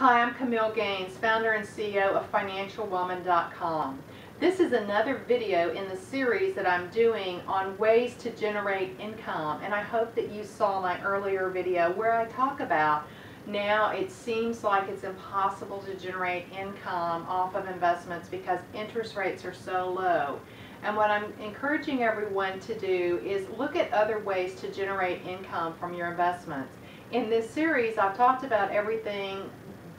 Hi, I'm Camille Gaines, founder and CEO of FinancialWoman.com. This is another video in the series that I'm doing on ways to generate income, and I hope that you saw my earlier video where I talk about now it seems like it's impossible to generate income off of investments because interest rates are so low. And what I'm encouraging everyone to do is look at other ways to generate income from your investments. In this series, I've talked about everything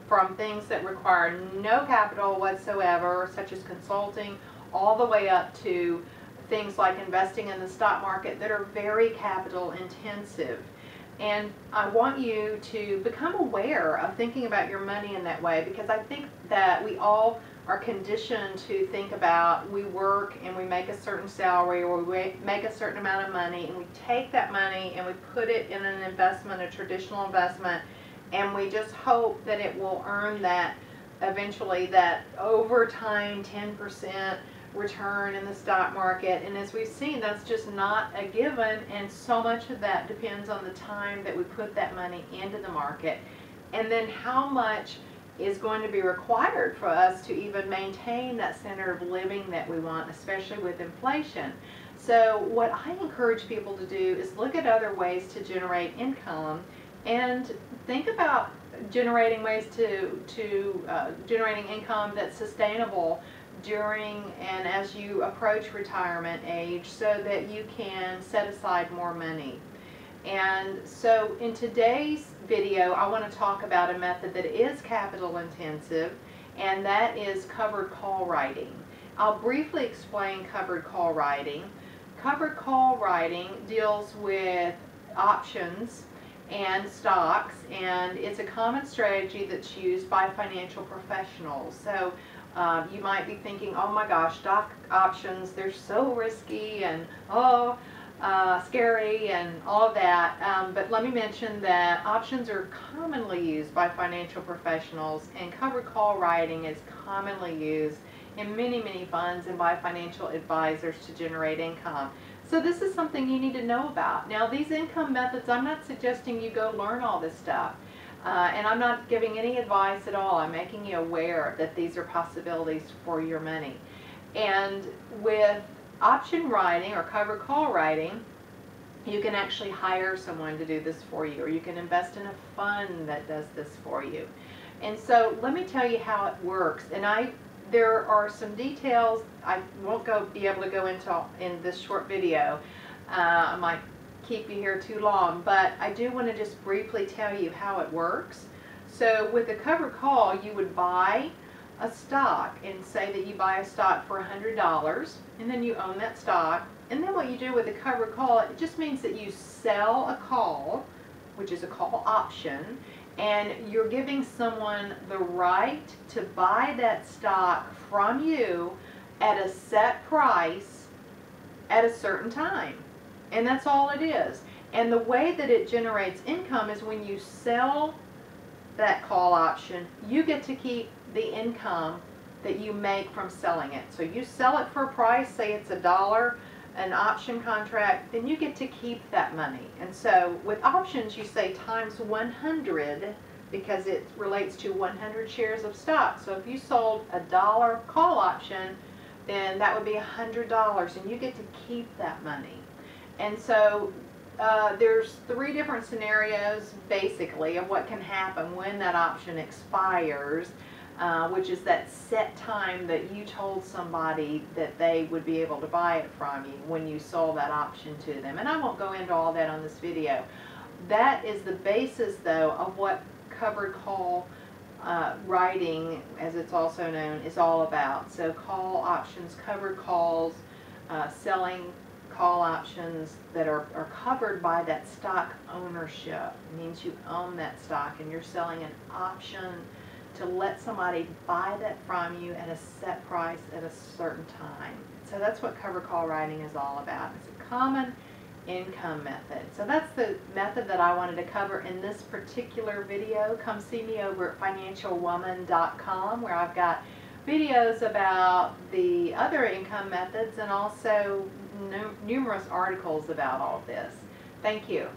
from things that require no capital whatsoever, such as consulting, all the way up to things like investing in the stock market that are very capital intensive. And I want you to become aware of thinking about your money in that way, because I think that we all are conditioned to think about we work and we make a certain salary or we make a certain amount of money and we take that money and we put it in an investment, a traditional investment, and we just hope that it will earn that eventually, that over time 10% return in the stock market. And as we've seen, that's just not a given, and so much of that depends on the time that we put that money into the market, and then how much is going to be required for us to even maintain that standard of living that we want, especially with inflation. So what I encourage people to do is look at other ways to generate income and think about generating ways to generating income that's sustainable during and as you approach retirement age, so that you can set aside more money. And so in today's video, I want to talk about a method that is capital intensive, and that is covered call writing. I'll briefly explain covered call writing. Covered call writing deals with options and stocks, and it's a common strategy that's used by financial professionals. So you might be thinking, oh my gosh, stock options, they're so risky and scary and all of that. But let me mention that options are commonly used by financial professionals, and covered call writing is commonly used in many funds and by financial advisors to generate income. So this is something you need to know about. Now, these income methods, I'm not suggesting you go learn all this stuff. And I'm not giving any advice at all. I'm making you aware that these are possibilities for your money. And with option writing or covered call writing, you can actually hire someone to do this for you, or you can invest in a fund that does this for you. And so let me tell you how it works. And there are some details I won't be able to go into in this short video. I might keep you here too long, but I do want to just briefly tell you how it works. So with a covered call, you would buy a stock, and say that you buy a stock for $100, and then you own that stock. And then what you do with a covered call, it just means that you sell a call, which is a call option, and you're giving someone the right to buy that stock from you at a set price at a certain time. And that's all it is. And the way that it generates income is when you sell that call option, you get to keep the income that you make from selling it. So you sell it for a price, say it's $1, an option contract, then you get to keep that money. And so with options, you say times 100, because it relates to 100 shares of stock. So if you sold a $1 call option, then that would be $100, and you get to keep that money. And so there's 3 different scenarios basically of what can happen when that option expires, which is that set time that you told somebody that they would be able to buy it from you when you sold that option to them. And I won't go into all that on this video. That is the basis, though, of what covered call writing, as it's also known, is all about. So call options, covered calls, selling call options that are covered by that stock ownership. It means you own that stock and you're selling an option to let somebody buy that from you at a set price at a certain time. So that's what covered call writing is all about. It's a common income method. So that's the method that I wanted to cover in this particular video. Come see me over at FinancialWoman.com, where I've got videos about the other income methods and also numerous articles about all of this. Thank you.